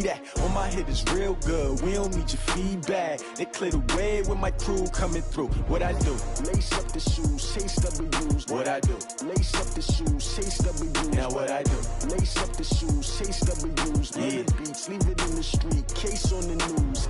Yeah, on my head is real good, we don't need your feedback. They clear the way with my crew coming through. What I do? Lace up the shoes, chase W's. What I do? Lace up the shoes, chase W's. Now what I do? Lace up the shoes, chase W's. Yeah. The beats, leave it in the street, case on the news.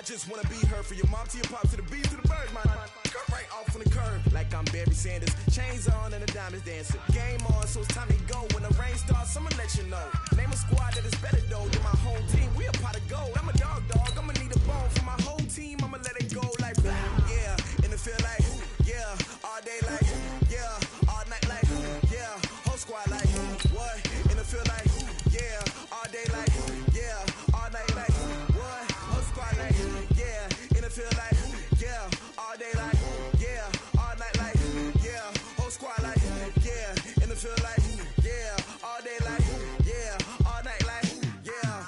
I just wanna be her, from your mom to your pop to the beat to the birds, man. Cut right off on the curb, like I'm Barry Sanders. Chains on and the diamonds dancing. Game on, so it's time to go. When the rain starts, I'ma let you know. Name a squad that is better though than my home team. We a pot of gold. I'm a dog, I'ma need a bone for my whole team. I'ma let it go like yeah, and it feel like yeah, all day like yeah, all night like yeah, whole squad like what? And it feel like yeah, all day like yeah, all night like what? Whole squad like yeah, and it feel like yeah, all day like yeah, all night like yeah, whole squad like yeah, and it feel like yeah, all day like yeah, all night like yeah.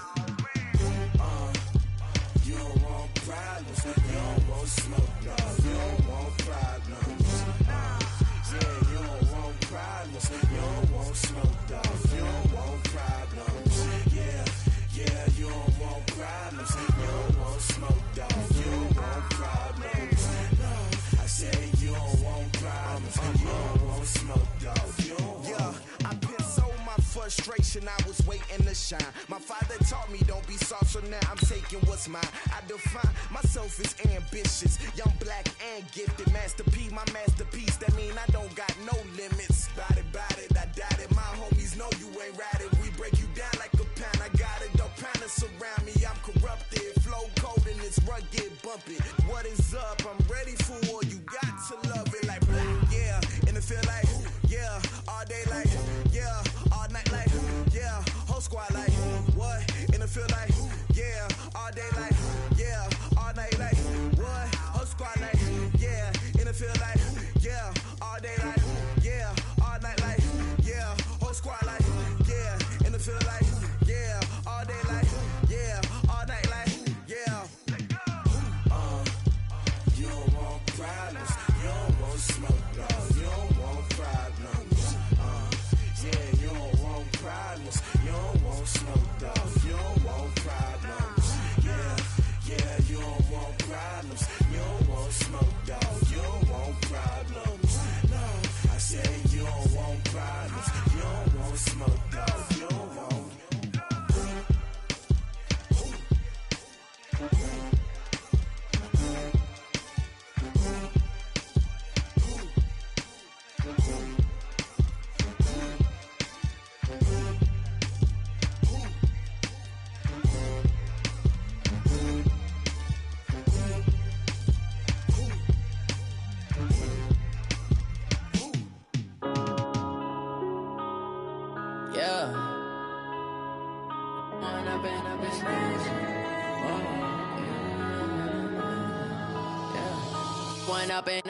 You don't want problems, you don't want smoke, no, you don't want problems. Yeah, you don't want problems, you don't want smoke, dog, you don't want problems. Yeah, yeah, you don't want problems, you don't want smoke, dog, you don't want problems. No, I say you don't want problems, you don't want smoke, dog, you don't want. Yeah, I've been so my frustration, I was waiting to shine. My father taught me don't be soft, so now I'm taking what's mine. I define myself as ambitious, young, black, and gifted. Master P, my masterpiece, that mean I don't got no limits. Bout it, I doubt it. My homies know you ain't ratted. We break you down like a pound. I got it, don't pound surround me. I'm corrupted, flow cold and it's rugged, bumpy. What is up? I'm ready for war. You got to love it like black, yeah. And it feel like yeah, all day like yeah, all night like yeah, whole squad like what? And it feel like yeah, all day like yeah, all night like what? Whole squad like yeah, and it feel like yeah, all day like yeah, all night like yeah, whole squad like yeah, and it feel like yeah, all day like yeah, all night like yeah. You don't want problems, you don't want smoke, no, you don't want problems. Yeah, you don't want problems, you don't want smoke, dog, you don't want problems. Yeah, yeah, you don't want problems, you don't want smoke, dog, you don't want problems. No, I say you don't want problems, you don't want smoke, dog, you don't want.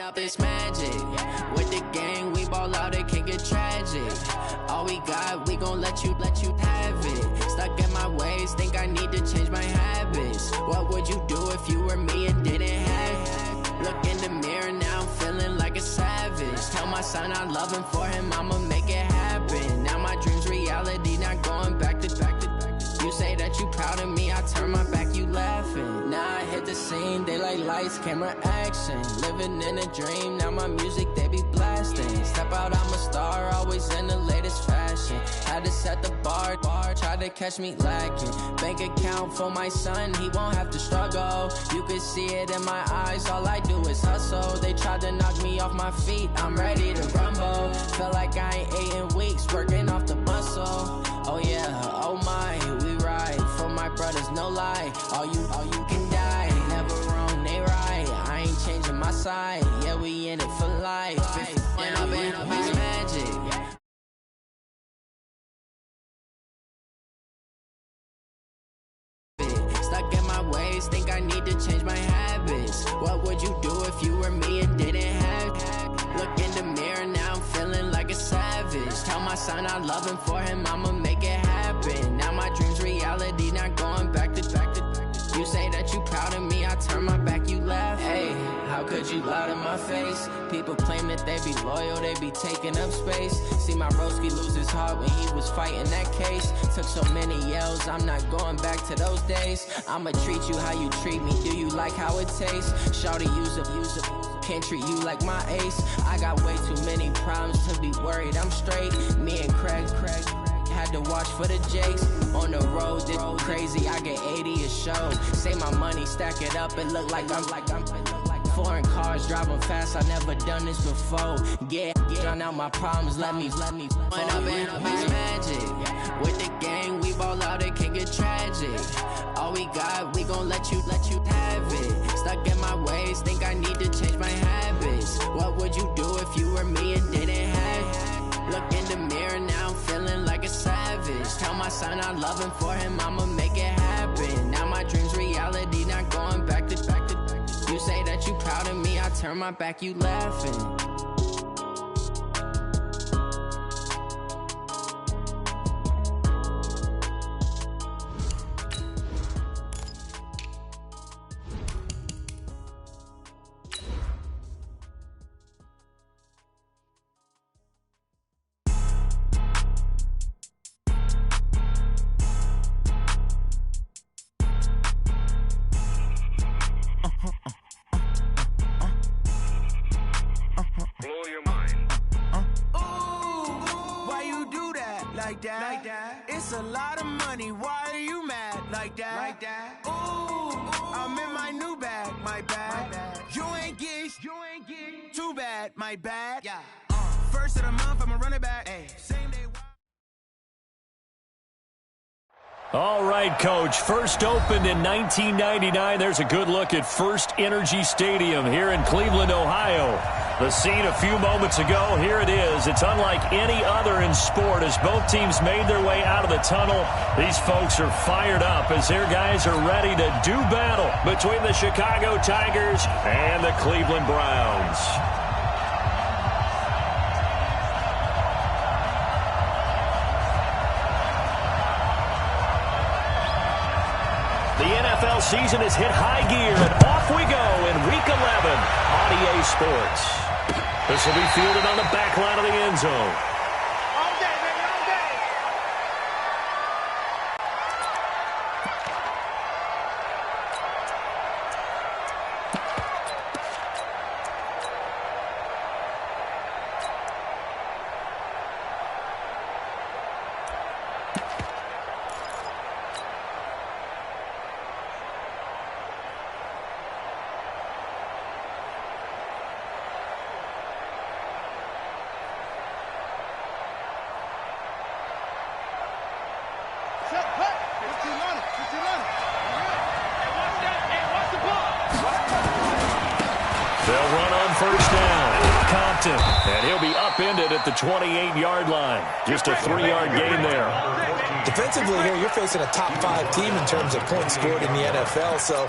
Up this magic. With the gang, we ball out, it can get tragic. All we got, we gon' let you have it. Stuck in my ways, think I need to change my habits. What would you do if you were me and didn't have it? Look in the mirror, now I'm feeling like a savage. Tell my son I love him, for him I'ma make it happen. Now my dream's reality, not going back to. You say that you proud of me, I turn my back, you left. scene, they like lights, camera, action. Living in a dream, now my music they be blasting. Step out, I'm a star, always in the latest fashion. Had to set the bar, try to catch me lacking. Bank account for my son, he won't have to struggle. You can see it in my eyes, all I do is hustle. They tried to knock me off my feet, I'm ready to rumble. Felt like I ain't ate in weeks, working off the muscle. Oh yeah, oh my, we ride for my brothers, no lie. All you can die, never wrong, they right. I ain't changing my side, yeah, we in it for life. When I've been up, it's magic. Stuck in my ways, think I need to change my habits. What would you do if you were me and didn't have? Look in the mirror, now I'm feeling like a savage. Tell my son I love him, for him I'ma make it happen. Now my dream's reality, not going back to. You say that you proud of me, I turn my back, you laugh. Hey, how could you lie to my face? People claim that they be loyal, they be taking up space. See my broski lose his heart when he was fighting that case. Took so many yells, I'm not going back to those days. I'ma treat you how you treat me, do you like how it tastes? Shawty, use up, can't treat you like my ace. I got way too many problems to be worried, I'm straight. Me and Craig had to watch for the Jakes. On the road, did crazy, I get 80 a show. Say my money, stack it up, it look like I'm foreign cars, driving fast, I never done this before. Get drown out my problems, let me When I've been up, it's magic. With the gang, we ball out, it can get tragic. All we got, we gon' let you have it. Stuck in my ways, think I need to change my habits. What would you do if you were me and didn't have? Look in the mirror, now I'm feeling like a savage. Tell my son I love him, for him I'ma make it happen. Now my dream's reality, not going back to. You say that you proud of me, I turn my back, you laughing. Like that. It's a lot of money. Why are you mad like that? Ooh, I'm in my new bag. My bad. You ain't get too bad. My bad. Yeah. First of the month, I'ma run it back. Ay. Same day. All right, Coach. First opened in 1999. There's a good look at First Energy Stadium here in Cleveland, Ohio. The scene a few moments ago, here it is. It's unlike any other in sport as both teams made their way out of the tunnel. These folks are fired up as their guys are ready to do battle between the Chicago Tigers and the Cleveland Browns. The NFL season has hit high gear, and off we go in Week 11 on EA Sports. This will be fielded on the back line of the end zone. All day, baby, all day. They'll run on first down. Compton, and he'll be upended at the 28-yard line. Just a 3-yard gain there. Defensively here, you're facing a top-5 team in terms of points scored in the NFL. So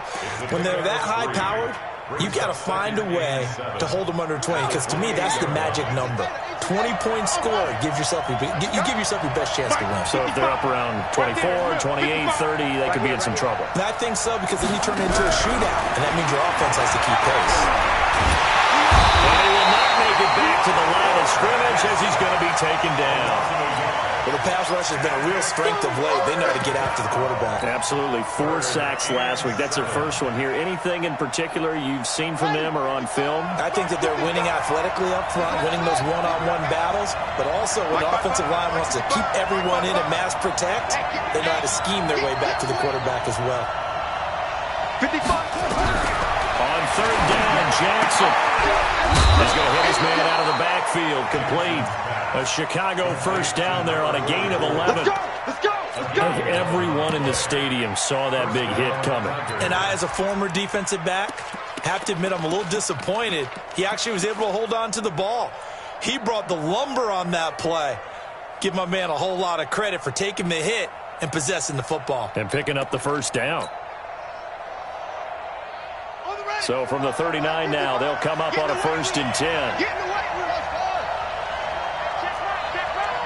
when they're that high-powered, you got to find a way to hold them under 20. Because to me, that's the magic number. 20 points scored gives yourself you give yourself your best chance to win. So if they're up around 24, 28, 30, they could be in some trouble. And I think so, because then you turn it into a shootout, and that means your offense has to keep pace. And he will not make it back to the line of scrimmage as he's going to be taken down. Well, the pass rush has been a real strength of late. They know how to get after the quarterback. Absolutely. 4 sacks last week. That's their first one here. Anything in particular you've seen from them or on film? I think that they're winning athletically up front, winning those one-on-one battles, but also when the offensive line wants to keep everyone in and mass protect, they know how to scheme their way back to the quarterback as well. 55. On third down, Jackson is going to hit his man out of the backfield. Complete. A Chicago first down there on a gain of 11. Let's go. I think everyone in the stadium saw that big hit coming. And I, as a former defensive back, have to admit I'm a little disappointed. He actually was able to hold on to the ball. He brought the lumber on that play. Give my man a whole lot of credit for taking the hit and possessing the football. And picking up the first down. So from the 39 now, they'll come up on a 1st and 10. Get in the way. Let's go. Check right.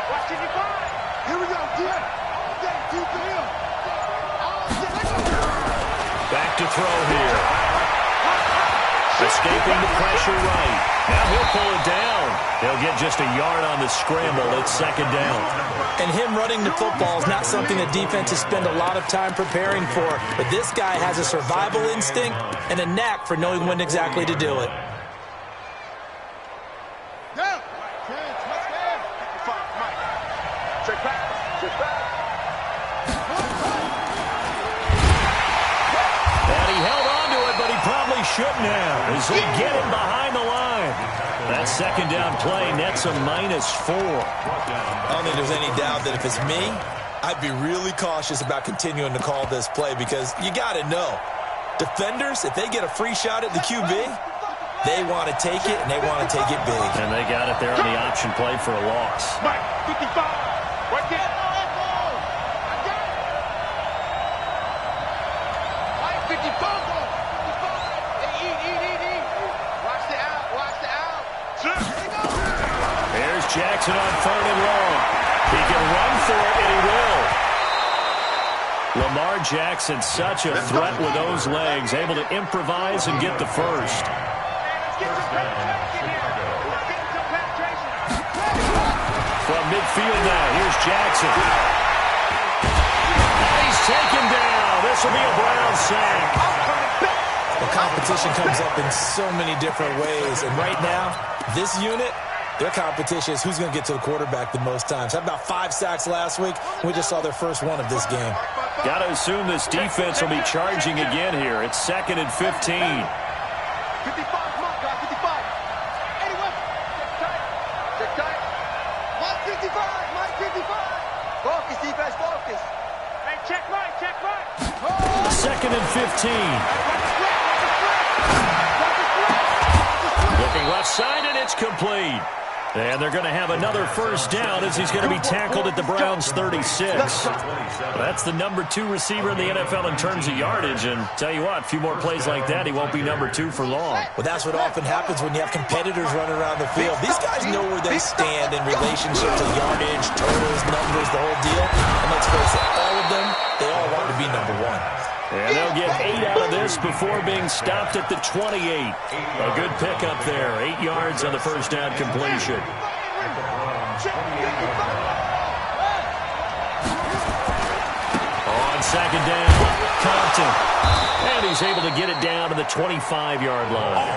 Watch it, here we go. Deep to him. Back to throw here. Escaping the pressure right. Now he'll pull it down. He'll get just a yard on the scramble. It's 2nd down. And him running the football is not something that defenses spend a lot of time preparing for. But this guy has a survival instinct and a knack for knowing when exactly to do it. Go. Check back. And he held on to it, but he probably shouldn't have. As they get him behind the line. That 2nd down play nets a -4. I don't think there's any doubt that if it's me, I'd be really cautious about continuing to call this play because you got to know, defenders, if they get a free shot at the QB, they want to take it, and they want to take it big. And they got it there on the option play for a loss. Mike, 55. Right there. Mike, 55. Eat. Watch the out. There's Jackson on 3rd and long. He can run for it, and he will. Lamar Jackson, such a threat with those legs, able to improvise and get the first. From midfield now, here's Jackson. And he's taken down. This will be a Brown sack. The competition comes up in so many different ways. And right now, this unit, their competition is who's going to get to the quarterback the most times. Had about 5 sacks last week. We just saw their first one of this game. Got to assume this defense will be charging again here. It's 2nd and 15. 55, come on, guys, 55. Anyway, check tight. Mike 55. Focus, defense, focus. Hey, check right. 2nd and 15. Looking left side, and it's complete. And they're going to have another first down as he's going to be tackled at the Browns' 36. That's the number 2 receiver in the NFL in terms of yardage. And tell you what, a few more plays like that, he won't be number 2 for long. Well, that's what often happens when you have competitors running around the field. These guys know where they stand in relationship to yardage, totals, numbers, the whole deal. And let's face it, all of them, they all want to be number 1. And they'll get 8 out of this before being stopped at the 28. A good pickup there. 8 yards on the first down completion. On 2nd down, Compton. And he's able to get it down to the 25-yard line.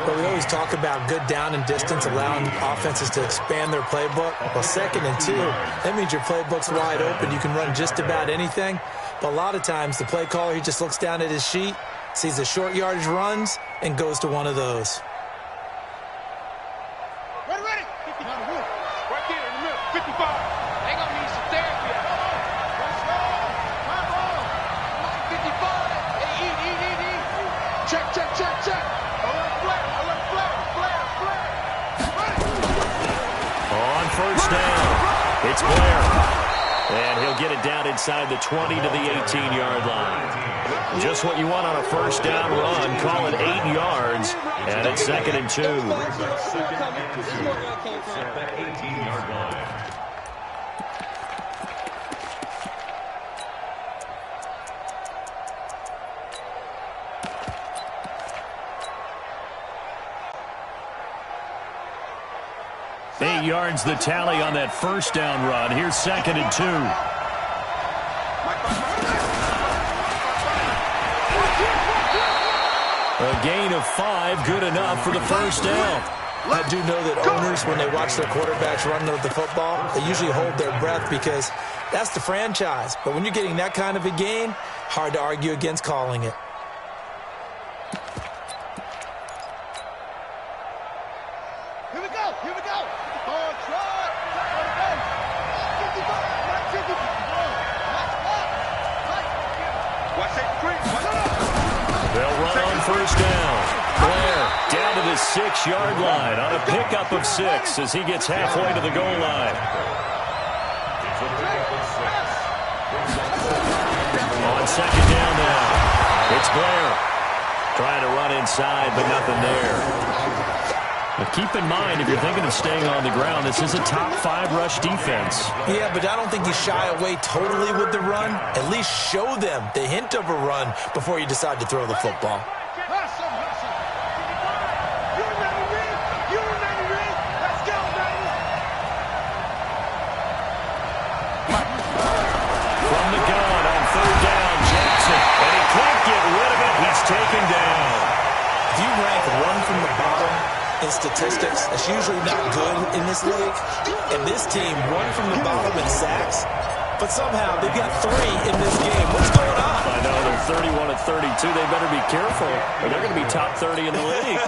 But we always talk about good down and distance, allowing offenses to expand their playbook. Well, 2nd and 2, that means your playbook's wide open. You can run just about anything. But a lot of times, the play caller, he just looks down at his sheet, sees the short yardage runs, and goes to one of those. Ready. 55. Right there in the middle, 55. They gonna need some therapy. Let's go. Come on. 55. Hey, eat. Check. On first down, it's Blair. And he'll get it down inside the 20 to the 18-yard line. Just what you want on a first down run. Call it 8 yards. And it's 2nd and 2. That 18-yard line. 8 yards the tally on that first down run. Here's 2nd and 2. A gain of 5, good enough for the first down. I do know that owners, when they watch their quarterbacks run with the football, they usually hold their breath because that's the franchise. But when you're getting that kind of a gain, hard to argue against calling it. Here we go. Here we go. Oh, try. They'll run on first down. Blair down to the 6-yard line on a pickup of 6 as he gets halfway to the goal line. On 2nd down now, it's Blair trying to run inside, but nothing there. But keep in mind, if you're thinking of staying on the ground, this is a top 5 rush defense. Yeah, but I don't think you shy away totally with the run. At least show them the hint of a run before you decide to throw the football. From the gun on 3rd down, Jackson. And he can't get rid of it. He's taken down. If you rank run from the bottom in statistics, that's usually not good in this league. And this team run from the bottom in sacks, but somehow they've got 3 in this game. What's going on? I know they're 31 of 32. They better be careful, or they're going to be top 30 in the league.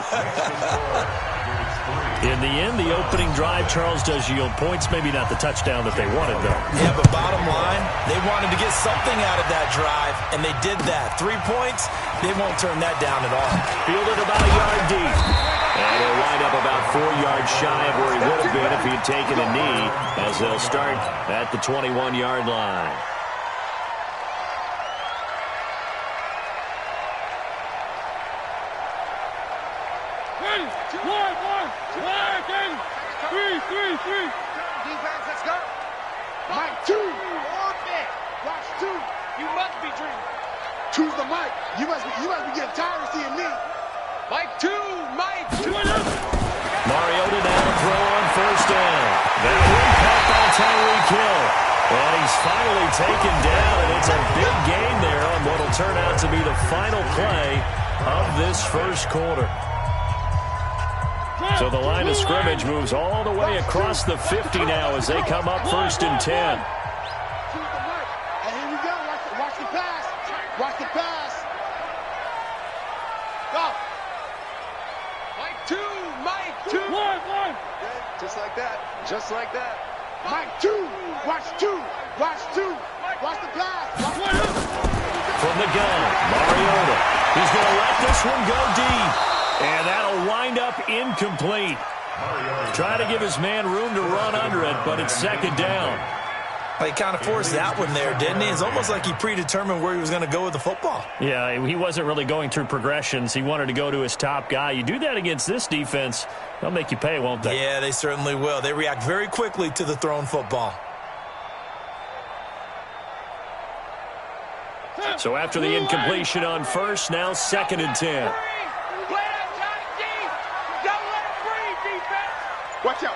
In the end, the opening drive, Charles, does yield points. Maybe not the touchdown that they wanted, though. Yeah, but bottom line, they wanted to get something out of that drive, and they did that. 3 points, they won't turn that down at all. Fielded about a yard deep. And he'll wind up about 4 yards shy of where he would have been if he had taken a knee, as they'll start at the 21-yard line. Three. Defense, let's go. Mike, 2. Watch 2. You must be dreaming. 2's the Mike. You must be getting tired of seeing me. Mike 2. Mariota now to throw on first down. That impact on Tyreek Hill. And he's finally taken down, and it's a big gain there on what will turn out to be the final play of this first quarter. So the line of scrimmage moves all the way across the 50 now as they come up 1st and 10. And here we go. Watch the pass. Watch the pass. Go. Mike 2. One. Just like that. Mike 2. Watch 2. Watch the pass. From the gun, Mariota. He's going to let this one go deep. And that'll wind up incomplete. Try to give his man room to run under it, but it's 2nd down. Well, he kind of forced that one there, didn't he? It's almost like he predetermined where he was going to go with the football. Yeah, he wasn't really going through progressions. He wanted to go to his top guy. You do that against this defense, they'll make you pay, won't they? Yeah, they certainly will. They react very quickly to the thrown football. So after the incompletion on first, now 2nd and 10. Watch out.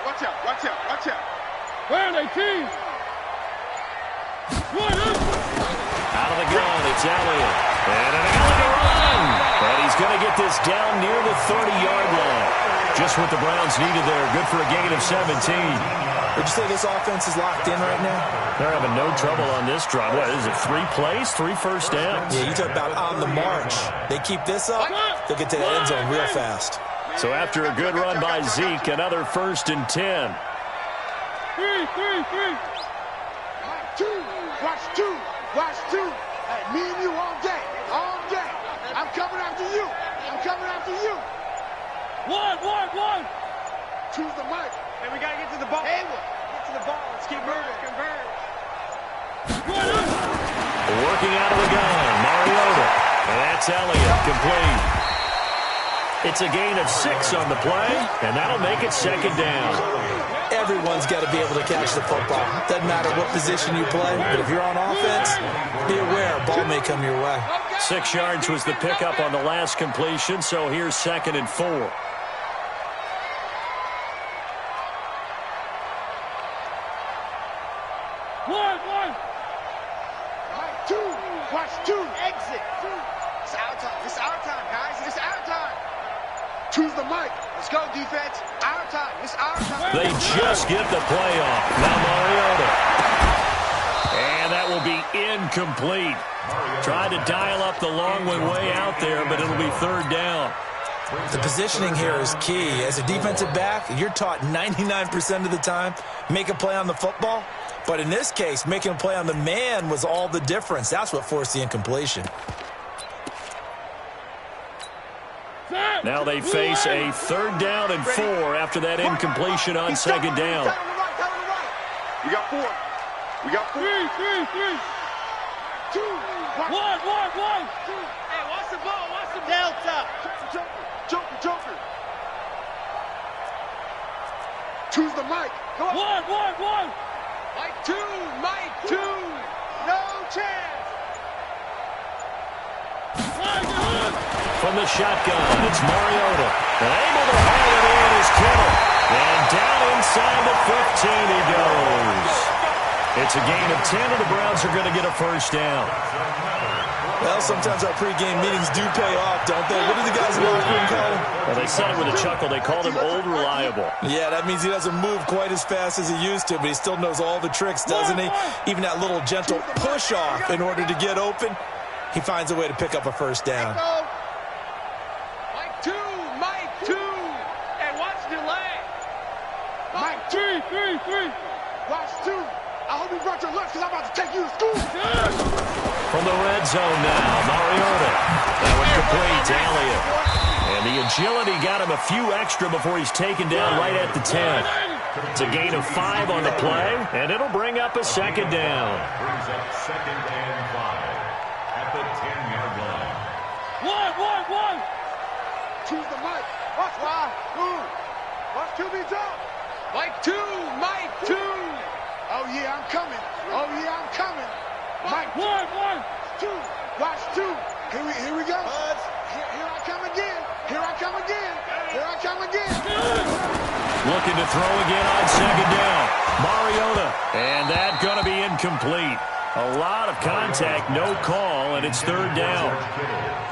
Where are they, team? Out of the gun, it's Elliott. And an Elliott run. And he's going to get this down near the 30-yard line. Just what the Browns needed there. Good for a gain of 17. Would you say this offense is locked in right now? They're having no trouble on this drive. What is it, 3 plays, 3 first downs? Yeah, you talk about on the march. They keep this up, they'll get to the end zone real fast. So after a good run by Zeke, another 1st and 10. 3. Mike 2. Watch 2. Hey, me and you all day. I'm coming after you. One. 2's the Mike. Hey, we got to get to the ball. Let's keep moving. Convert. Working out of the gun, Mariota. And that's Elliott, complete. It's a gain of 6 on the play, and that'll make it 2nd down. Everyone's got to be able to catch the football. Doesn't matter what position you play, but if you're on offense, be aware a ball may come your way. 6 yards was the pickup on the last completion, so here's 2nd and 4. Choose the mic. Let's go, defense. Our time. It's our time. They just get the play off. Now Mariota. And that will be incomplete. Tried to dial up the long one way out there, but it'll be third down. The positioning here is key. As a defensive back, you're taught 99% of the time, make a play on the football. But in this case, making a play on the man was all the difference. That's what forced the incompletion. Now they face a third down and 4 after that incompletion on second down. We got 4. We got 4. 3. 2. 1. Hey, watch the ball. Watch the Delta. Joker. Choose the mic. Go on. 1. Mike 2. No chance. From the shotgun, it's Mariota. And able to haul it in is Kittle. And down inside the 15 he goes. It's a gain of 10, and the Browns are going to get a first down. Well, sometimes our pregame meetings do pay off, don't they? What do the guys in the locker room call him? Well, they said it with a chuckle. They called him Old Reliable. Yeah, that means he doesn't move quite as fast as he used to, but he still knows all the tricks, doesn't he? Even that little gentle push-off in order to get open, he finds a way to pick up a first down. Mike 2. And watch delay. Mike 3. Watch 2. I hope you brought your lunch because I'm about to take you to school. From the red zone now, Mariota. That one complete to Elliott. And the agility got him a few extra before he's taken down right at the 10. It's a gain of 5 on the play, and it'll bring up a second down. Brings up second and 5 at the 10-yard line. 1. Choose the mic. Watch why. Watch QB jump. Mike 2. Oh, yeah, I'm coming. Mike 1. 2. Watch 2. Here we go. Here I come again. Looking to throw again on second down. Mariota. And that going to be incomplete. A lot of contact, no call, and it's third down.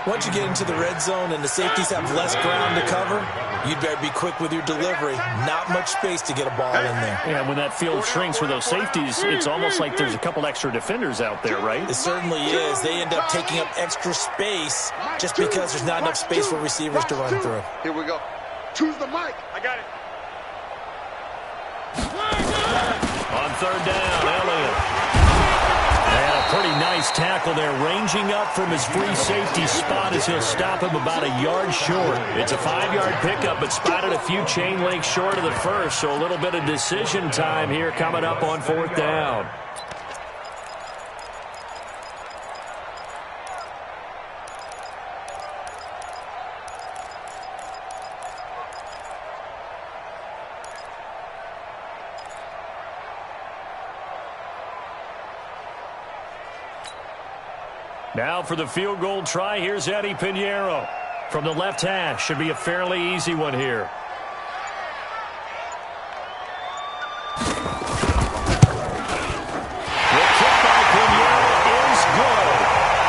Once you get into the red zone and the safeties have less ground to cover, you'd better be quick with your delivery. Not much space to get a ball in there. Yeah, when that field shrinks with those safeties, it's almost like there's a couple extra defenders out there, right? It certainly is. They end up taking up extra space just because there's not enough space for receivers to run through. Here we go. Choose the mic. I got it. On third down, Elliott. And a pretty nice tackle there, ranging up from his free safety spot as he'll stop him about a yard short. It's a 5-yard pickup, but spotted a few chain links short of the first, so a little bit of decision time here coming up on fourth down. Now for the field goal try, here's Eddie Pinheiro. From the left hash, should be a fairly easy one here. The kick by Pinheiro is good.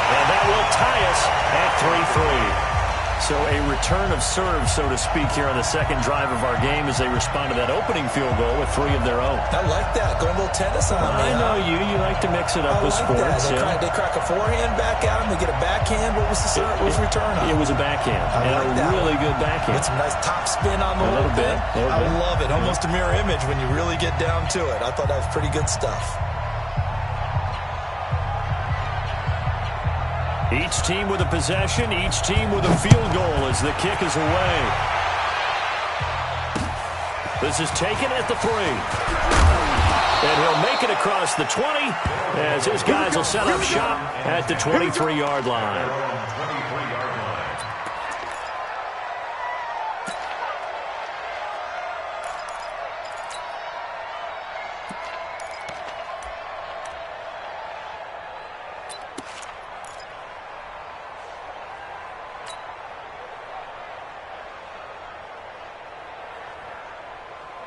And that will tie us at 3-3. So a return of serve, so to speak, here on the second drive of our game as they respond to that opening field goal with 3 of their own. I like that. Going a little tennis on me. I know you. You like to mix it up with sports. They crack a forehand back at him. They get a backhand. What was the return on? It was a backhand. And a really good backhand. With some nice top spin on the little bit. I love it. Almost a mirror image when you really get down to it. I thought that was pretty good stuff. Each team with a possession, each team with a field goal as the kick is away. This is taken at the 3. And he'll make it across the 20 as his guys will set up shop at the 23-yard line.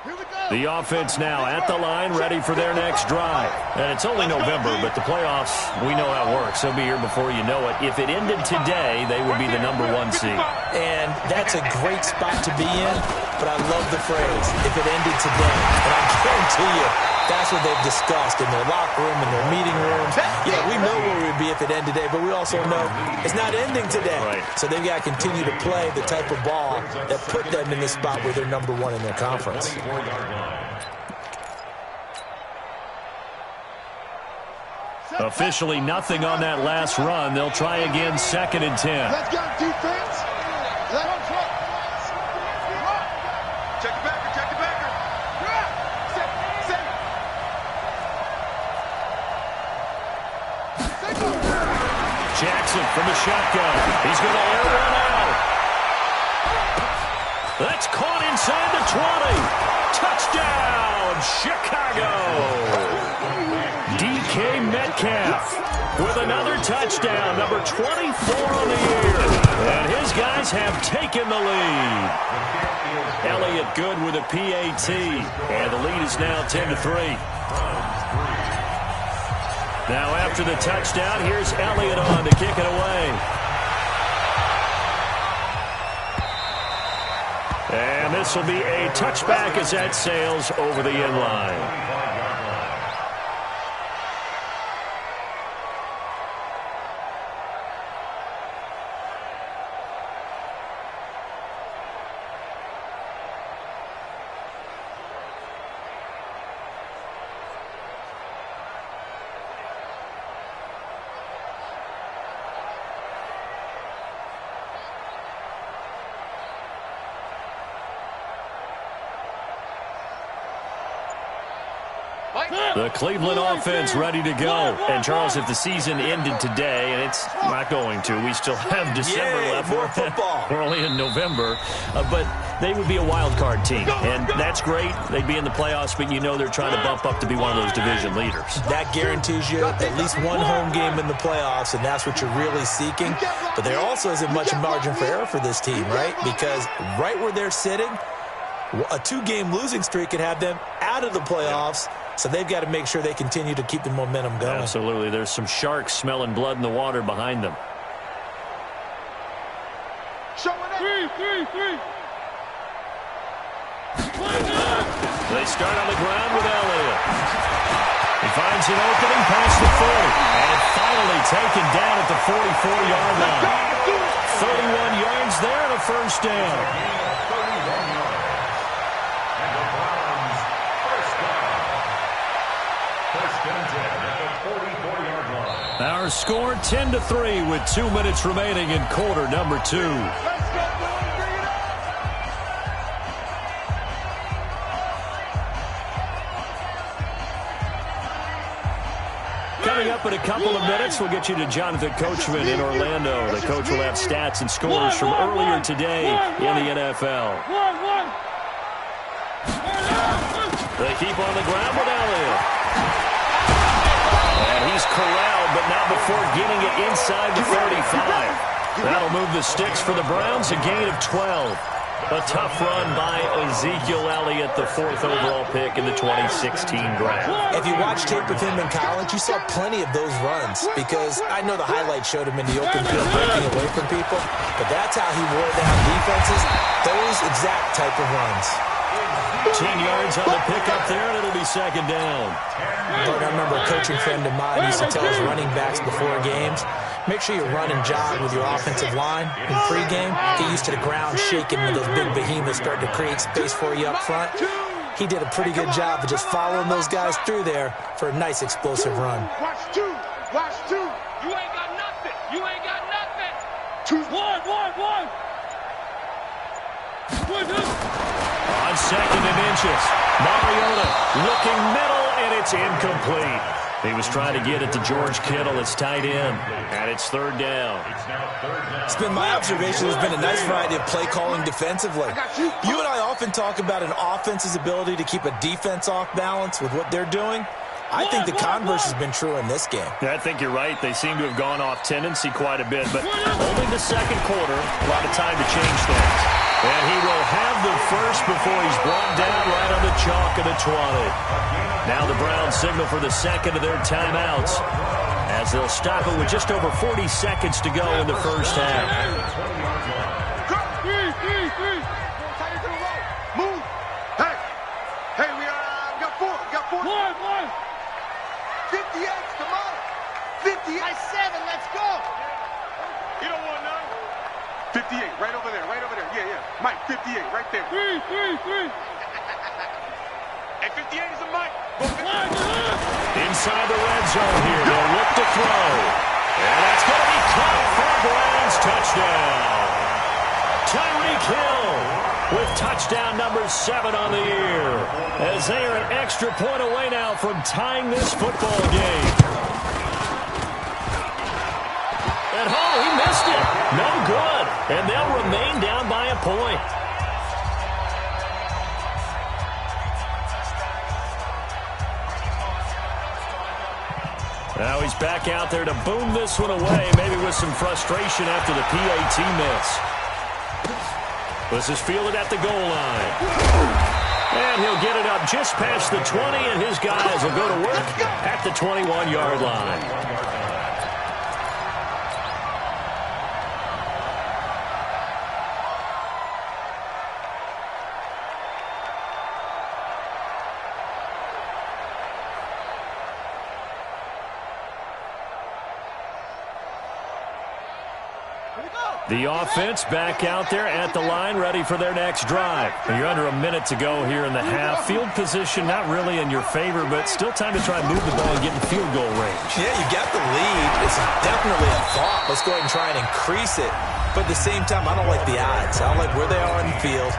Here The offense now at the line, ready for their next drive. And it's only November, but the playoffs, we know how it works. They'll be here before you know it. If it ended today, they would be the #1 seed. And that's a great spot to be in, but I love the phrase, if it ended today. And I guarantee you, that's what they've discussed in their locker room, in their meeting rooms. Yeah, we know where we'd be if it ended today, but we also know it's not ending today. Right. So they've got to continue to play the type of ball that put them in the spot where they're #1 in their conference. Officially nothing on that last run. They'll try again, 2nd and 10. Let's go, defense. Check the backer, check the backer. Jackson from the shotgun. He's going to air one out. That's caught inside the 20. Touchdown, Chicago. DK Metcalf with another touchdown, number 24 on the year. And his guys have taken the lead. Elliott good with a PAT. And the lead is now 10-3. Now after the touchdown, here's Elliott on to kick it away. And this will be a touchback as that sails over the end line. The Cleveland offense ready to go. And, Charles, if the season ended today, and it's not going to, we still have December left. More football. We're only in November. But they would be a wild card team. And that's great. They'd be in the playoffs, but you know they're trying to bump up to be one of those division leaders. That guarantees you at least one home game in the playoffs, and that's what you're really seeking. But there also isn't much margin for error for this team, right? Because right where they're sitting, a 2-game losing streak could have them out of the playoffs. So they've got to make sure they continue to keep the momentum going. Absolutely. There's some sharks smelling blood in the water behind them. They start on the ground with Elliott. He finds an opening past the 40. And finally taken down at the 44-yard line. 31 yards there and a first down. Our score 10-3 with 2 minutes remaining in quarter number 2. Coming up in a couple of minutes, we'll get you to Jonathan Coachman in Orlando. The coach will have stats and scores from earlier today in the NFL. They keep on the ground with Elliott. And he's corralled, but not before getting it inside the 35. That'll move the sticks for the Browns, a gain of 12. A tough run by Ezekiel Elliott, the 4th overall pick in the 2016 draft. If you watch tape of him in college, you saw plenty of those runs, because I know the highlights showed him in the open field breaking away from people, but that's how he wore down defenses, those exact type of runs. 10 yards on the pickup there, and it'll be 2nd down. But I remember a coaching friend of mine used to tell his running backs before games, make sure you run and jog with your offensive line in pregame. Get used to the ground shaking when those big behemoths start to create space for you up front. He did a pretty good job of just following those guys through there for a nice explosive run. Watch two. Watch two. You ain't got nothing. You ain't got nothing. One. On 2nd and inches, Mariota looking middle, and it's incomplete. He was trying to get it to George Kittle. It's tight end, and it's 3rd down. It's been my observation. There's been a nice variety of play calling defensively. You and I often talk about an offense's ability to keep a defense off balance with what they're doing. I think the converse has been true in this game. Yeah, I think you're right. They seem to have gone off tendency quite a bit, but only the second quarter, a lot of time to change things. And he will have the first before he's brought down right on the chalk of the 20. Now the Browns signal for the second of their timeouts as they'll stop it with just over 40 seconds to go in the first half. Move. Hey, we got four. One. 58, come on. 58. 7, let's go. You don't want none? 58, right over there. Yeah. Mike, 58, right there. Three. Hey, 58 is a Mike. Inside the red zone here. They'll look to throw. And that's going to be caught for a Browns touchdown. Tyreek Hill with touchdown number 7 on the year, as they are an extra point away now from tying this football game. And he missed it. No good. And they'll remain down by a point. Now he's back out there to boom this one away, maybe with some frustration after the PAT miss. This is fielded at the goal line. And he'll get it up just past the 20, and his guys will go to work at the 21-yard line. The offense back out there at the line, ready for their next drive. You're under a minute to go here in the half. Field position not really in your favor, but still time to try and move the ball and get in field goal range. Yeah, you got the lead. It's definitely a thought. Let's go ahead and try and increase it. But at the same time, I don't like the odds. I don't like where they are on the field.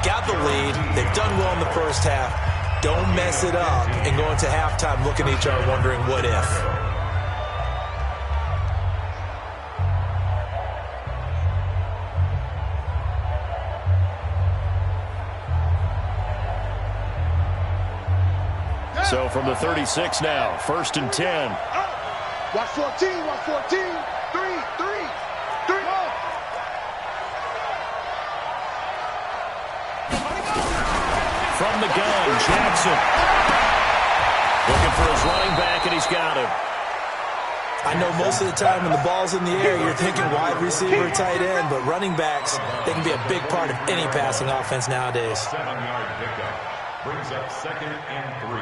Got the lead. They've done well in the first half. Don't mess it up and go into halftime looking at each other wondering what if. So from the 36 now, 1st and 10. Watch 14. 3. From the gun, Jackson. Looking for his running back, and he's got him. I know most of the time when the ball's in the air, you're thinking wide receiver, tight end, but running backs, they can be a big part of any passing offense nowadays. 7-yard pickup brings up 2nd and 3.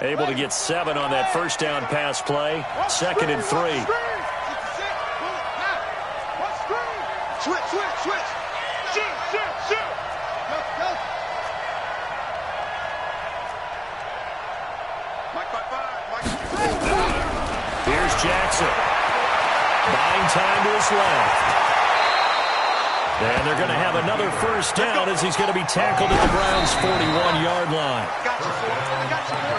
Able to get 7 on that first down pass play. 2nd and 3. Switch. Shoot. Go. Mike by 5. Here's Jackson. Buying time to his left. And they're going to have another first down as he's going to be tackled at the Browns' 41-yard line. I got you.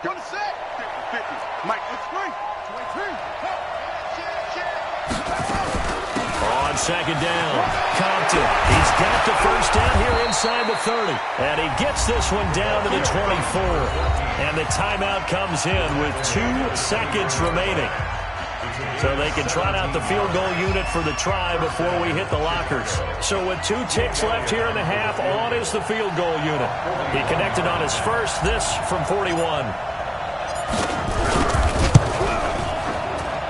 Go to set. 50. Mike, it's 3. 23. On 2nd down, Compton. He's got the first down here inside the 30. And he gets this one down to the 24. And the timeout comes in with 2 seconds remaining. So they can trot out the field goal unit for the try before we hit the lockers. So with 2 ticks left here in the half, on is the field goal unit. He connected on his first, this from 41.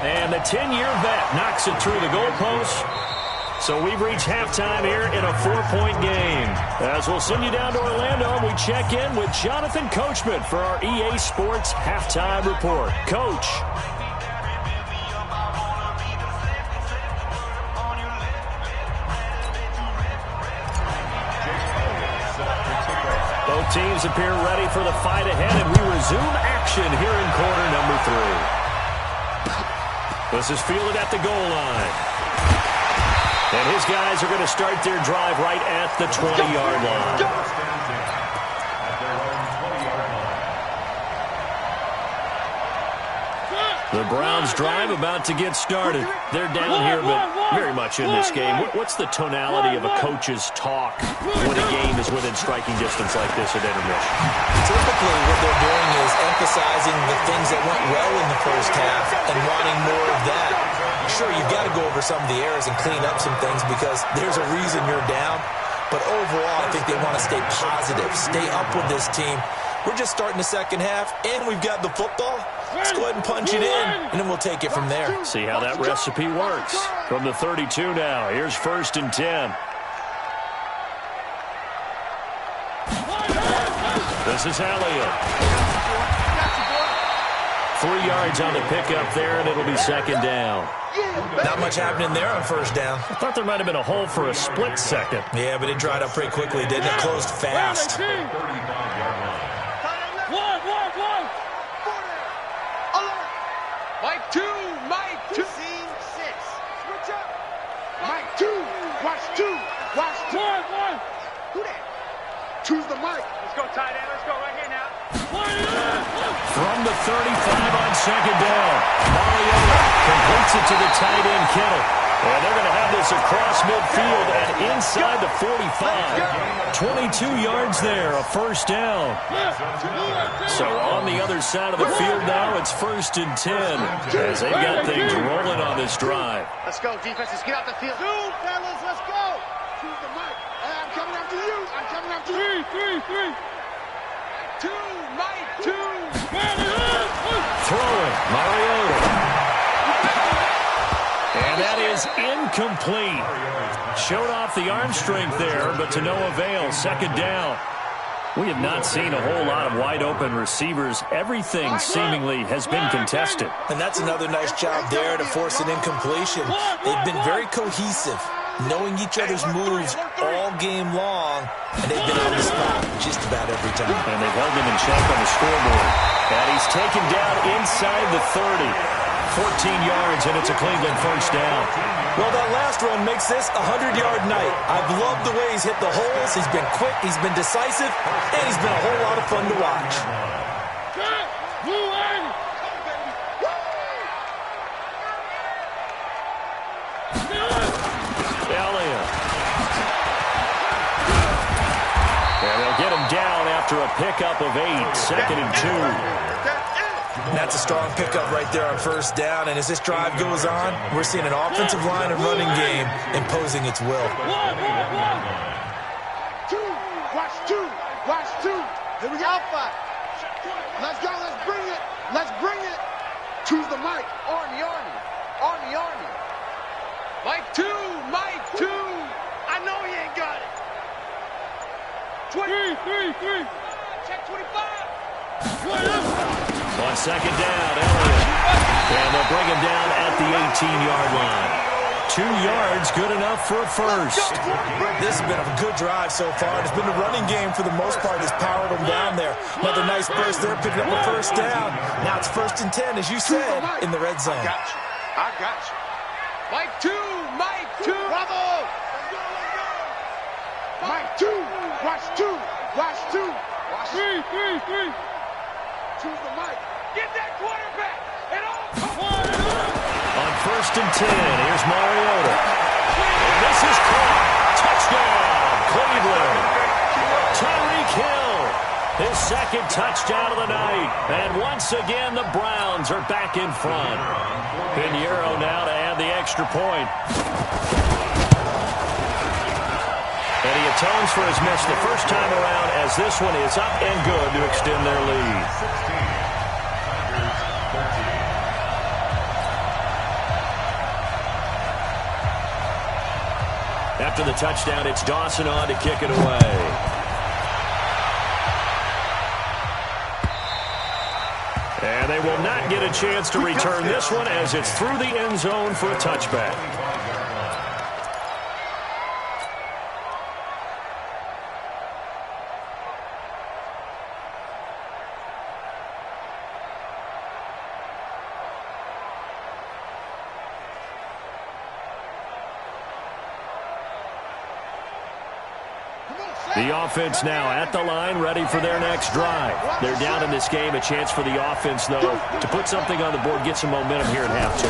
And the 10-year vet knocks it through the goalpost. So we've reached halftime here in a 4-point game. As we'll send you down to Orlando, we check in with Jonathan Coachman for our EA Sports Halftime Report. Coach. Both teams appear ready for the fight ahead, and we resume action here in quarter number 3. This is fielded at the goal line. And his guys are going to start their drive right at the 20-yard line. The Browns drive about to get started. They're down here, but very much in this game. What's the tonality of a coach's talk when a game is within striking distance like this at intermission? Typically, what they're doing is emphasizing the things that went well in the first half and wanting more of that. Sure, you've got to go over some of the errors and clean up some things because there's a reason you're down. But overall, I think they want to stay positive, stay up with this team. We're just starting the second half, and we've got the football. Let's go ahead and punch it in, and then we'll take it from there. See how that recipe works. From the 32 now, here's 1st and 10. This is Elliott. 3 yards on the pickup there, and it'll be 2nd down. Not much happening there on 1st down. I thought there might have been a hole for a split second. Yeah, but it dried up pretty quickly, didn't it? Closed fast. Mike 2, Mike 2. Scene 6. Switch up. Mike 2. Watch 2. Watch 2. Who that? Choose the mic. Let's go, tight end. Let's go right here now. From the 35 on 2nd down, Mariota completes it to the tight end Kittle. And they're going to have this across midfield and inside the 45. 22 yards there, a 1st down. So on the other side of the field now, it's 1st and 10 as they've got things rolling on this drive. Let's go, defense. Let's get out the field. 2, fellas. Let's go. Choose the mic. I'm coming after you. I'm coming after you. 3. 2, Mike 2. Throwing, Mariota. And that is incomplete. Showed off the arm strength there, but to no avail. 2nd down. We have not seen a whole lot of wide-open receivers. Everything seemingly has been contested. And that's another nice job there to force an incompletion. They've been very cohesive, knowing each other's moves all game long, and they've been on the spot just about every time. And they've held him in check on the scoreboard. And he's taken down inside the 30. 14 yards, and it's a Cleveland 1st down. Well, that last run makes this a 100-yard night. I've loved the way he's hit the holes. He's been quick, he's been decisive, and he's been a whole lot of fun to watch. Elliott. And they'll get him down after a pickup of 8, 2nd and 2. And that's a strong pickup right there on 1st down. And as this drive goes on, we're seeing an offensive line and running game imposing its will. 2. Watch 2. Watch 2. Here we go. Alpha. Let's go. Let's bring it. Let's bring it. Choose the mic. Army. Army. Mike 2. Mike 2. I know he ain't got it. 3. Check 25. On 2nd down, Elliott. And they'll bring him down at the 18-yard line. 2 yards, good enough for a 1st. This has been a good drive so far. It's been the running game for the most part that's powered them down there. Another nice burst there, picking up a 1st down. Now it's 1st and 10, as you said, in the red zone. I got you. Mike 2. Mike 2. Bravo. Mike 2. Watch 2. Watch 2. Watch 3. Choose the mic. Get that quarterback. And on 1st and 10, here's Mariota. And this is caught. Touchdown, Cleveland. Tyreek Hill, his 2nd touchdown of the night. And once again, the Browns are back in front. Pinheiro now to add the extra point. And he atones for his miss the first time around as this one is up and good to extend their lead. After the touchdown, it's Dawson on to kick it away. And they will not get a chance to return this one as it's through the end zone for a touchback. The offense now at the line, ready for their next drive. They're down in this game. A chance for the offense, though, to put something on the board, get some momentum here at half 2.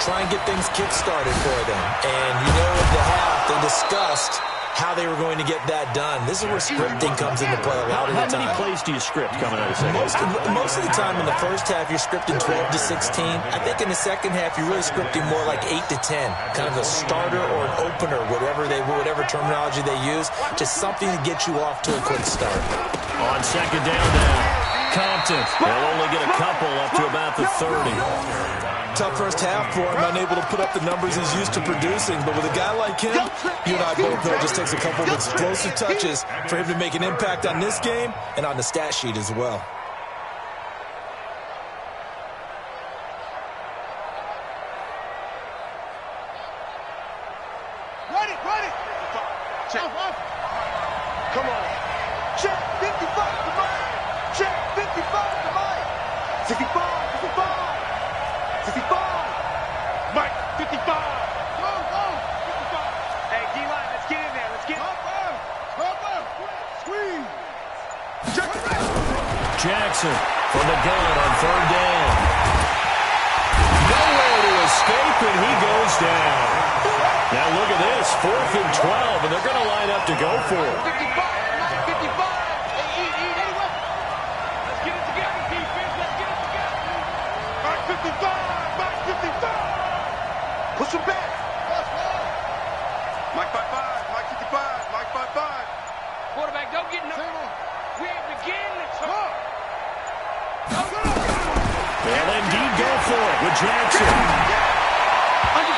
Try and get things kick-started for them. And you know, at the half, they discussed how they were going to get that done. This is where scripting comes into play a lot of the time. How many plays do you script coming out of the second? Most of the time in the first half, you're scripting 12 to 16. I think in the second half, you're really scripting more like 8 to 10. Kind of a starter or an opener, whatever terminology they use. Just something to get you off to a quick start. On second down now, Compton will only get a couple up to about the 30. Tough first half for him, unable to put up the numbers he's used to producing. But with a guy like him, you and I both know it just takes a couple of explosive touches for him to make an impact on this game and on the stat sheet as well. Run it! Check. Come on. Check 55 to Mike. Check 55 to Mike. 65. 55. Mike, 55. Go. 55. Hey, D-line, let's get in there. Let's get in. Squeeze. Check. Jackson from the gun on third down. Nowhere to escape, and he goes down. Now look at this, 4th and 12, and they're going to line up to go for it. 55. Hey, eat anyway. Let's get it together, defense. Let's get it together. Mike 55. Push him back. Mike 55. Mike 55. Mike 55. Quarterback, don't get no. We ain't beginning. Let's go. They'll indeed go for it with Jackson.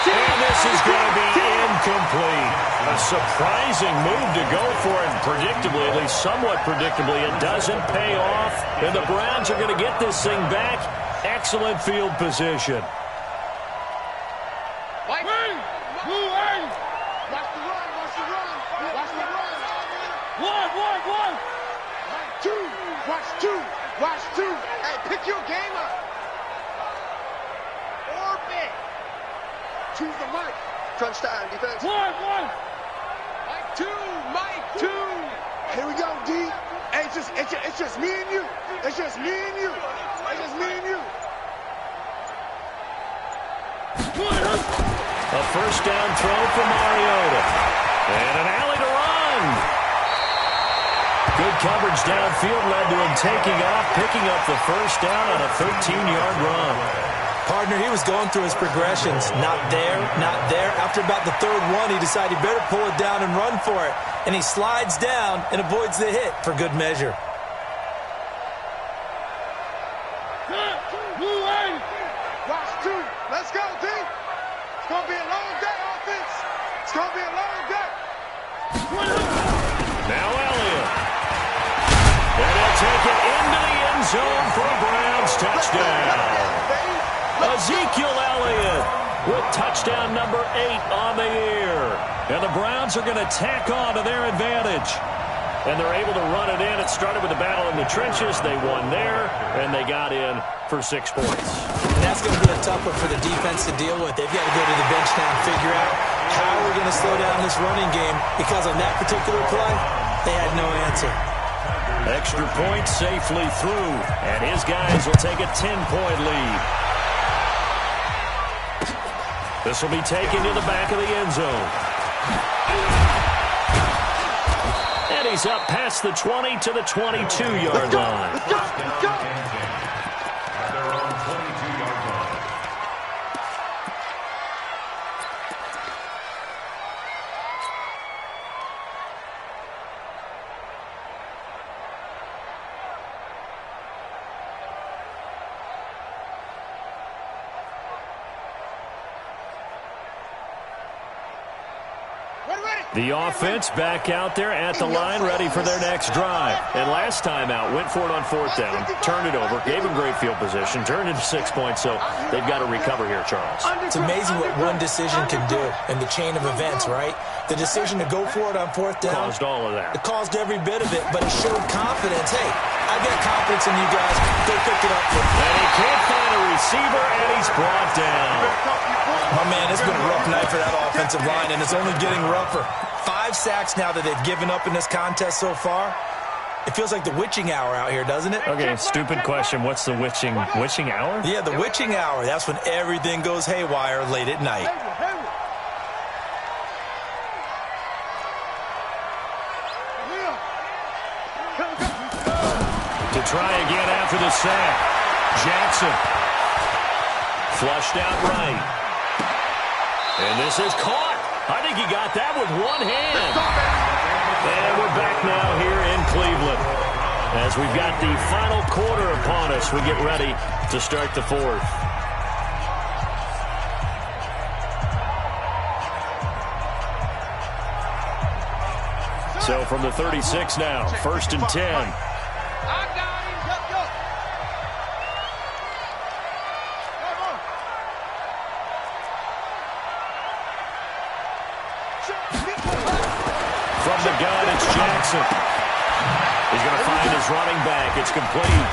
And this is going to be incomplete. A surprising move to go for it. Predictably, at least somewhat predictably, it doesn't pay off. And the Browns are going to get this thing back. Excellent field position. Watch the run. Watch two. Hey, pick your game up. Orbit. Choose the mic. Crunch time, defense. One. Mike two. Here we go, D. Hey, it's just me and you. It's just me and you. A first down throw for Mariota. And an alley to run. Good coverage downfield led to him taking off, picking up the first down on a 13-yard run. Partner, he was going through his progressions. Not there. After about the third one, he decided he better pull it down and run for it. And he slides down and avoids the hit for good measure. Watch two. Let's go, D. It's going to be a long day, offense. It's going to be a long day. Now Elliott. And he'll take it into the end zone for a Browns touchdown. Ezekiel Elliott with touchdown number 8 on the year. And the Browns are going to tack on to their advantage. And they're able to run it in. It started with a battle in the trenches. They won there, and they got in for 6 points. And that's going to be a tough one for the defense to deal with. They've got to go to the bench now and figure out how we're going to slow down this running game, because on that particular play, they had no answer. Extra point safely through, and his guys will take a 10-point lead. This will be taken to the back of the end zone. And he's up past the 20 to the 22-yard line. Let's go. At their own 22-yard line. The offense back out there at the line, ready for their next drive. And last time out, went for it on 4th down, turned it over, gave them great field position, turned it to 6 points, so they've got to recover here, Charles. It's amazing what one decision can do in the chain of events, right? The decision to go for it on 4th down. Caused all of that. It caused every bit of it, but it showed confidence. Hey, I've got confidence in you guys. Go pick it up for me. And he can't find a receiver, and he's brought down. My man, it's been a rough night for that offensive line, and it's only getting rougher. 5 5 sacks now that they've given up in this contest so far. It feels like the witching hour out here, doesn't it? Okay, stupid question. What's the witching hour? Yeah, the witching hour. That's when everything goes haywire late at night. To try again after the sack. Jackson. Flushed out right. And this is caught. I think he got that with one hand. And we're back now here in Cleveland. As we've got the final quarter upon us, we get ready to start the fourth. So from the 36 now, 1st and 10. From the gun, it's Jackson. He's going to find his running back. It's complete.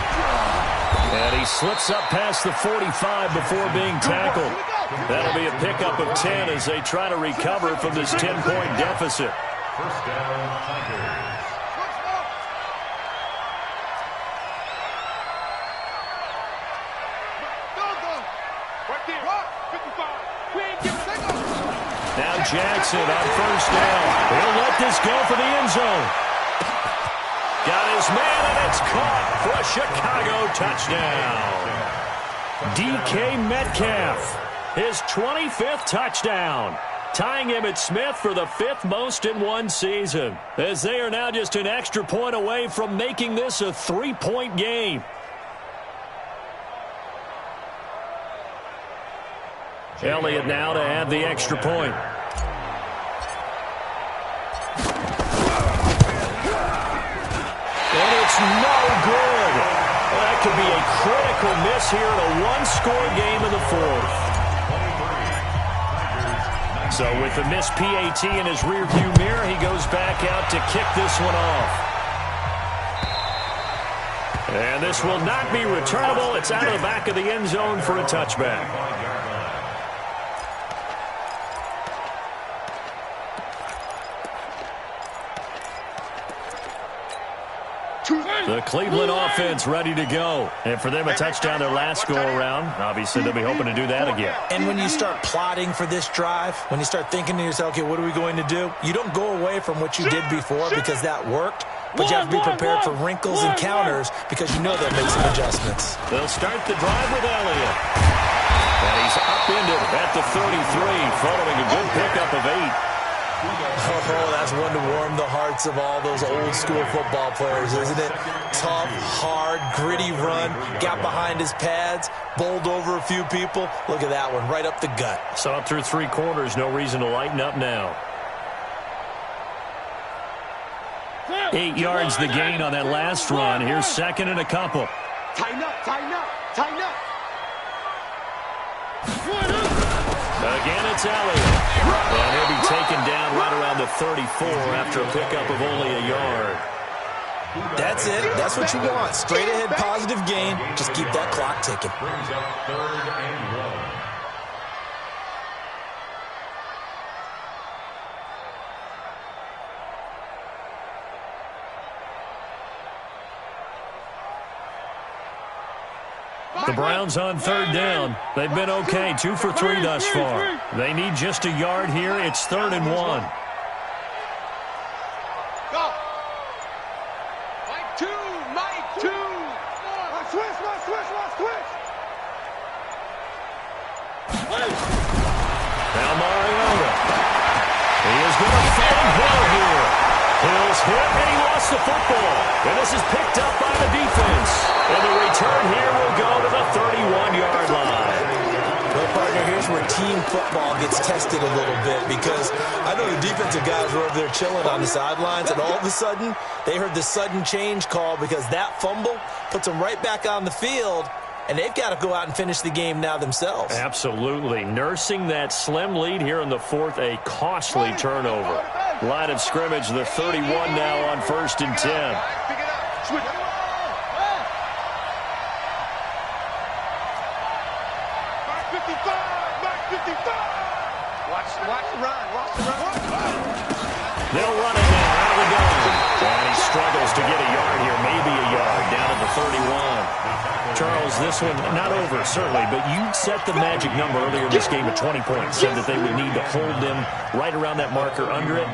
And he slips up past the 45 before being tackled. That'll be a pickup of 10 as they try to recover from this 10-point deficit. First down, Tigers. Now Jackson on 1st down. He'll let this go for the end zone. Got his man, and it's caught for a Chicago touchdown. DK Metcalf, his 25th touchdown, tying Emmitt Smith for the 5th most in one season, as they are now just an extra point away from making this a 3-point game. Elliott now to add the extra point. And it's no good. Well, that could be a critical miss here in a one-score game in the fourth. So with the missed PAT in his rearview mirror, he goes back out to kick this one off. And this will not be returnable. It's out of the back of the end zone for a touchback. The Cleveland offense ready to go. And for them, a touchdown their last go-around. Obviously, they'll be hoping to do that again. And when you start plotting for this drive, when you start thinking to yourself, okay, what are we going to do? You don't go away from what you did before because that worked. But you have to be prepared for wrinkles and counters because you know they'll make some adjustments. They'll start the drive with Elliott. And he's upended at the 33 following a good pickup of 8. Oh, that's one to warm the hearts of all those old-school football players, isn't it? Tough, hard, gritty run, got behind his pads, bowled over a few people. Look at that one, right up the gut. Saw it through 3 quarters, no reason to lighten up now. 8 yards the gain on that last run. Here's 2nd and a couple. Tighten up, tighten up, tighten up. Again, it's Elliott. And he'll be taken down right around the 34 after a pickup of only a yard. That's it. That's what you want. Straight ahead, positive gain. Just keep that clock ticking. Brings up 3rd and 1. The Browns on 3rd down. They've been okay, 2 for 3 thus far. They need just a yard here. It's 3rd and 1. Go. Mike 2, Mike 2. Switch. Now Mariota. He is going to find Hill here. Hill's hit, and he lost the football. And this is picked up by the defense. And the return here will go to the 31-yard line. Well, partner, here's where team football gets tested a little bit because I know the defensive guys were over there chilling on the sidelines, and all of a sudden, they heard the sudden change call because that fumble puts them right back on the field, and they've got to go out and finish the game now themselves. Absolutely. Nursing that slim lead here in the fourth, a costly turnover. Line of scrimmage, the 31 now on 1st and 10. Pick it up. Switch. Mark 55. Watch the run. They'll run it now out of the gun. And he struggles to get a yard here, maybe a yard, down at the 31. Charles, this one not over, certainly, but you set the magic number earlier in this game at 20 points. Said that they would need to hold them right around that marker under it.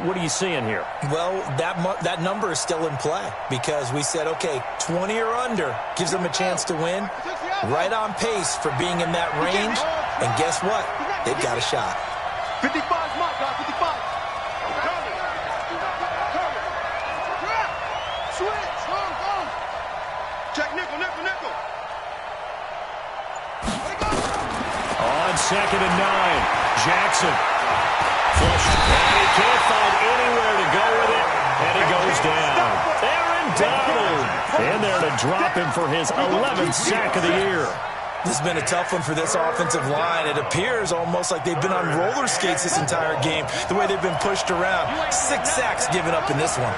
What are you seeing here? Well, that number is still in play because we said, okay, 20 or under gives them a chance to win. Right on pace for being in that range. And guess what? They've got a shot. 55 is my guy, 55. Switch, go. Check nickel. On 2nd and 9, Jackson. Flushed. And he can't find anywhere to go with it. And he goes down. Aaron Donald. And there to drop him for his 11th sack of the year. This has been a tough one for this offensive line. It appears almost like they've been on roller skates this entire game, the way they've been pushed around. 6 sacks given up in this one.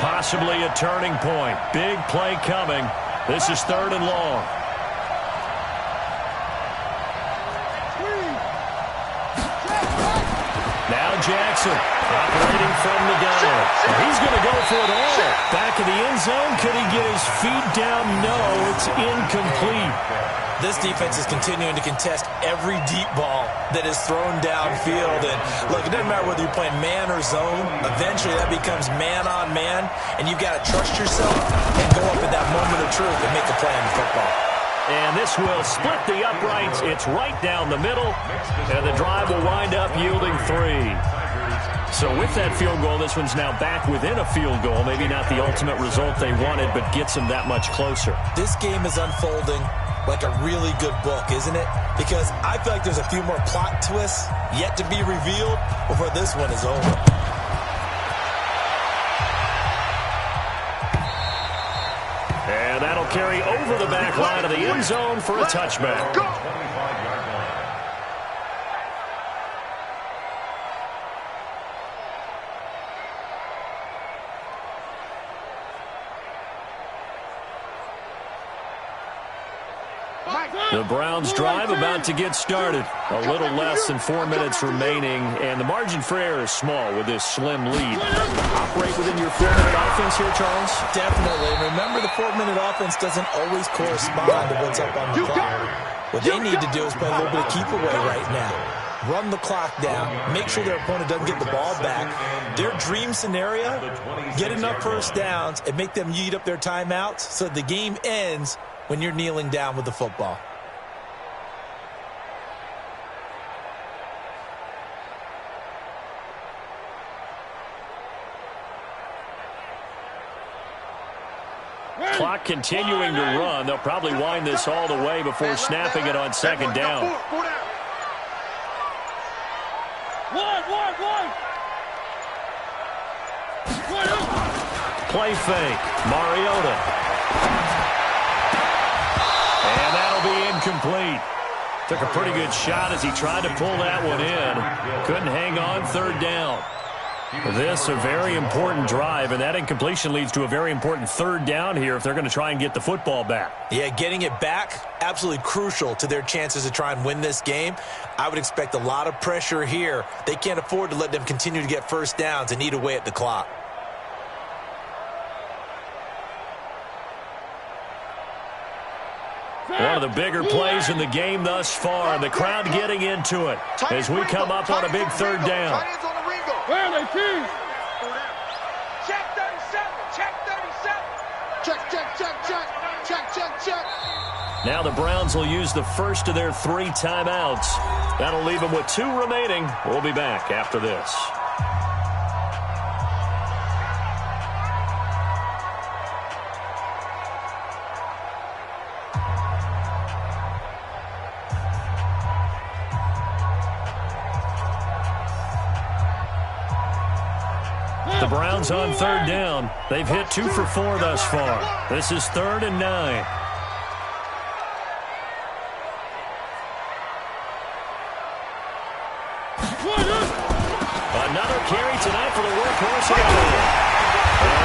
Possibly a turning point. Big play coming. This is 3rd and long. Now Jackson operating from the gun. And he's going to go for it all. Back in the end zone. Could he get his feet down? No, it's incomplete. This defense is continuing to contest every deep ball that is thrown downfield. And look, it doesn't matter whether you're playing man or zone. Eventually that becomes man on man. And you've got to trust yourself and go up at that moment of truth and make a play on the football. And this will split the uprights. It's right down the middle. And the drive will wind up yielding 3. So with that field goal, this one's now back within a field goal. Maybe not the ultimate result they wanted, but gets them that much closer. This game is unfolding like a really good book, isn't it? Because I feel like there's a few more plot twists yet to be revealed before this one is over. And that'll carry over the back line of the end zone for a touchback. The Browns drive about to get started. A little less than 4 minutes remaining, and the margin for error is small with this slim lead. Operate within your 4-minute offense here, Charles? Definitely. Remember, the 4-minute offense doesn't always correspond to what's up on the clock. What they need to do is play a little bit of keep away right now. Run the clock down. Make sure their opponent doesn't get the ball back. Their dream scenario, get enough first downs and make them eat up their timeouts so the game ends when you're kneeling down with the football. Clock continuing to run. They'll probably wind this all the way before snapping it on 2nd down. Play fake. Mariota. And that'll be incomplete. Took a pretty good shot as he tried to pull that one in. Couldn't hang on 3rd down. This a very important drive, and that incompletion leads to a very important 3rd down here if they're going to try and get the football back. Yeah, getting it back, absolutely crucial to their chances to try and win this game. I would expect a lot of pressure here. They can't afford to let them continue to get first downs and eat away at the clock. One of the bigger plays in the game thus far, and the crowd getting into it as we come up on a big 3rd down. Where are they, team? Check 37. Check 37. Check. Now the Browns will use the first of their 3 timeouts. That'll leave them with 2 remaining. We'll be back after this. The Browns on 3rd down. They've hit 2 for 4 thus far. This is 3rd and 9. Another carry tonight for the workhorse. And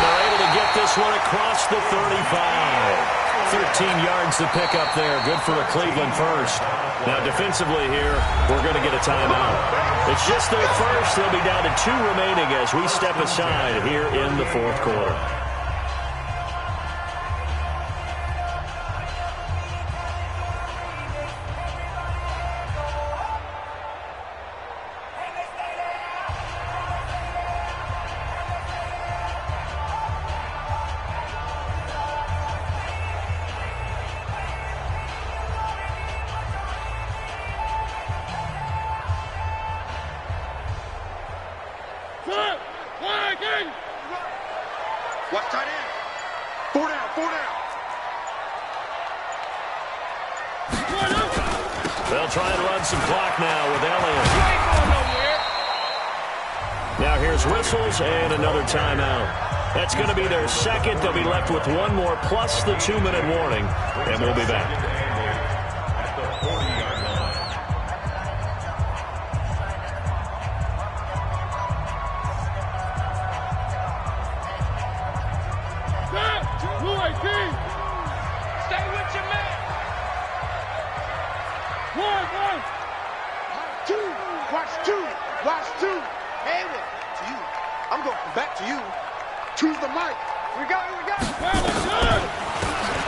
they're able to get this one across the 35. 13 yards to pick up there. Good for a Cleveland first. Now, defensively here, we're going to get a timeout. It's just their first. They'll be down to 2 remaining as we step aside here in the fourth quarter. Watch tight end. 4 down, 4 down. They'll try and run some clock now with Elliott. Now here's whistles and another timeout. That's going to be their second. They'll be left with 1 more plus the 2-minute warning, and we'll be back. At the 40-yard line. Stay with your man. 1. 2. Watch 2. Watch 2. Hand it to you. I'm going back to you. Choose the mic. We got it.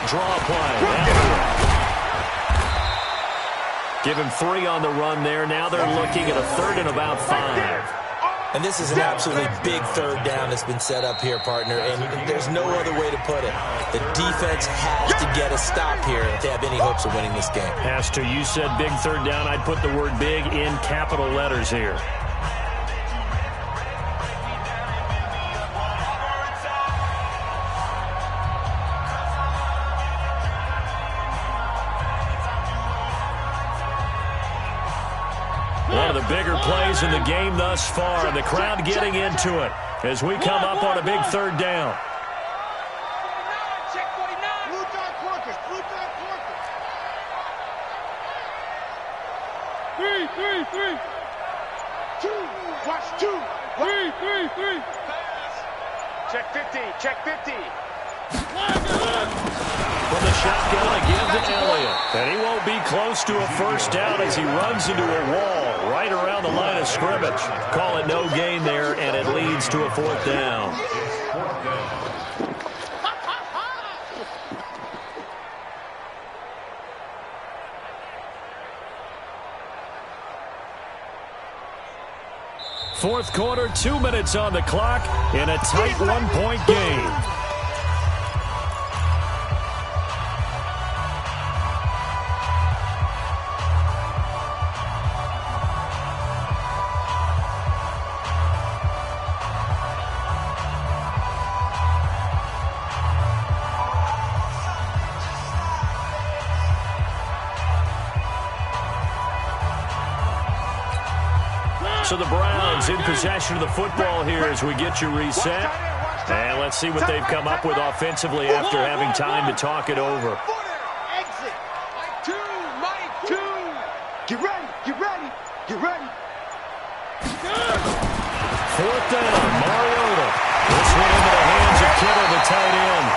Draw play. Give him 3 on the run there. Now they're looking at a 3rd and about 5. And this is an absolutely big 3rd down that's been set up here, partner, and there's no other way to put it. The defense has to get a stop here if they have any hopes of winning this game. Has to. You said big 3rd down. I'd put the word big in capital letters here. One of the bigger plays in the game thus far, and the crowd getting into it as we come up on a big 3rd down. Check 49. Blue dot Corkers. Blue dot Corkers. 3. 2. Watch 2. 3. Check 50. Check 50. From the shotgun, again to Elliott. And he won't be close to a first down as he runs into a wall right around the line of scrimmage. Call it no gain there, and it leads to a 4th down. Fourth quarter, 2 minutes on the clock in a tight 1-point game. So the Browns in possession of the football here as we get you reset. And let's see what they've come up with offensively after having time to talk it over. Exit. Mike 2. Get ready. Get ready. Get ready. 4th down, Mariota. This one into the hands of Kittle, the tight end.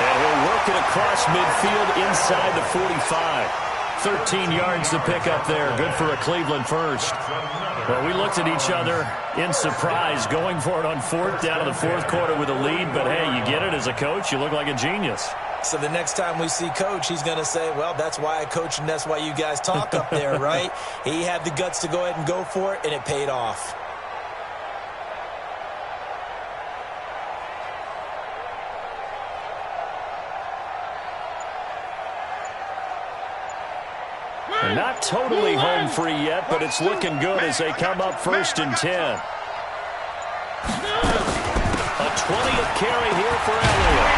And he'll work it across midfield inside the 45. 13 yards to pick up there. Good for a Cleveland first. Well, we looked at each other in surprise going for it on 4th down in the 4th quarter with a lead. But, hey, you get it as a coach. You look like a genius. So the next time we see Coach, he's going to say, well, that's why I coach and that's why you guys talk up there, right? He had the guts to go ahead and go for it, and it paid off. Not totally home free yet, but it's looking good as they come up 1st and 10. A 20th carry here for Elliott.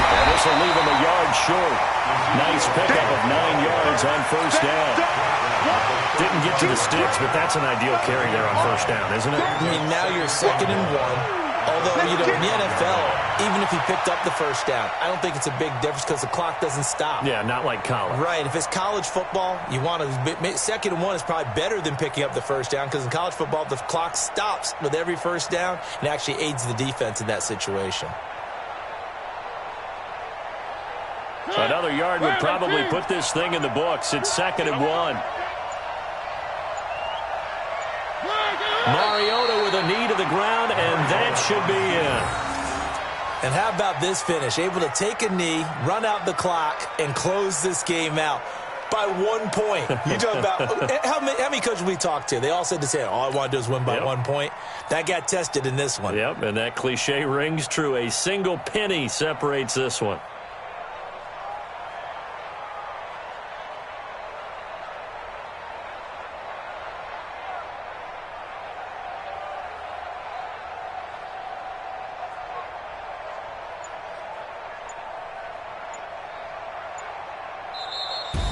And this will leave him a yard short. Nice pickup of 9 yards on 1st down. Didn't get to the sticks, but that's an ideal carry there on 1st down, isn't it? I mean, now you're 2nd and 1. Although, you know, in the NFL, even if he picked up the 1st down, I don't think it's a big difference because the clock doesn't stop. Yeah, not like college. Right. If it's college football, you want to 2nd and 1 is probably better than picking up the 1st down because in college football, the clock stops with every 1st down and actually aids the defense in that situation. 2. Another yard would probably put this thing in the books. It's 2nd and 1. Mariota with a knee to the ground, and that should be in. And how about this finish? Able to take a knee, run out the clock, and close this game out by 1 point. You talk about how many coaches we talked to? They all said the same. All I want to do is win by 1 point. That got tested in this one. Yep, and that cliche rings true. A single penny separates this one.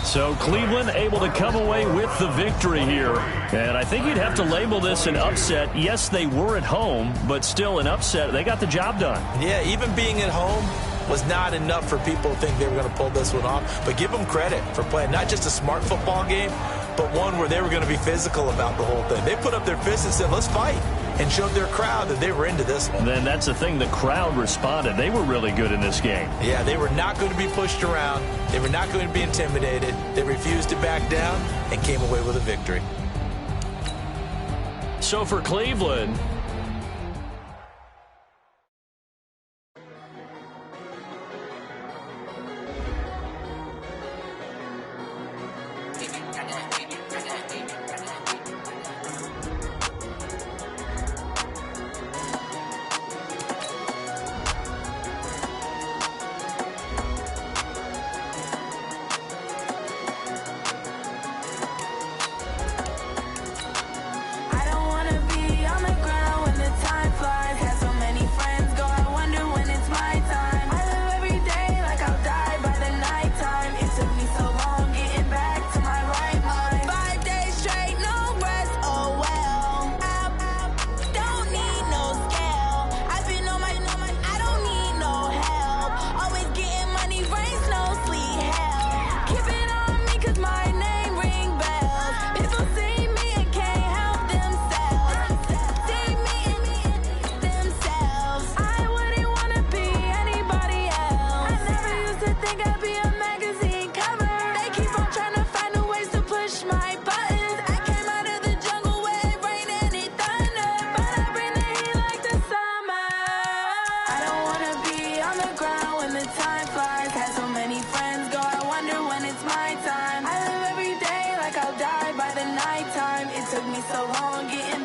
So Cleveland able to come away with the victory here. And I think you'd have to label this an upset. Yes, they were at home, but still an upset. They got the job done. Yeah, even being at home was not enough for people to think they were going to pull this one off. But give them credit for playing not just a smart football game, but one where they were going to be physical about the whole thing. They put up their fists and said, let's fight, and showed their crowd that they were into this one. And then that's the thing, the crowd responded. They were really good in this game. Yeah, they were not going to be pushed around. They were not going to be intimidated. They refused to back down and came away with a victory. So for Cleveland, took me so long getting